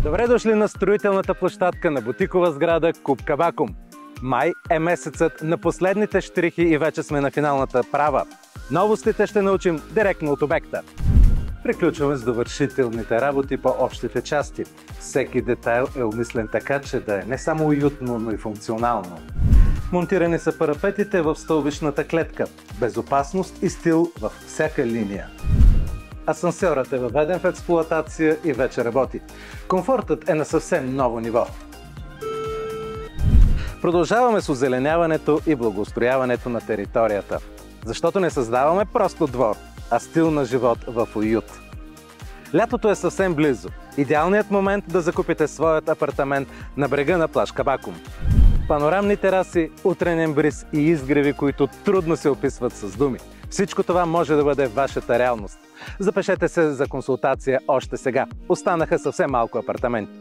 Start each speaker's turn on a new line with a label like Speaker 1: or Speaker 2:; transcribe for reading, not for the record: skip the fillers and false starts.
Speaker 1: Добре дошли на строителната площадка на бутикова сграда Куб Кабакум. Май е месецът на последните щрихи и вече сме на финалната права. Новостите ще научим директно от обекта. Приключваме с довършителните работи по общите части. Всеки детайл е обмислен така, че да е не само уютно, но и функционално. Монтирани са парапетите в стълбищната клетка. Безопасност и стил във всяка линия. Асансьорът е въведен в експлоатация и вече работи. Комфортът е на съвсем ново ниво. Продължаваме с озеленяването и благоустрояването на територията. Защото не създаваме просто двор, а стил на живот в уют. Лятото е съвсем близо. Идеалният момент да закупите своят апартамент на брега на плаж Кабакум. Панорамни тераси, утренен бриз и изгреви, които трудно се описват с думи. Всичко това може да бъде вашата реалност. Запишете се за консултация още сега. Останаха съвсем малко апартаменти.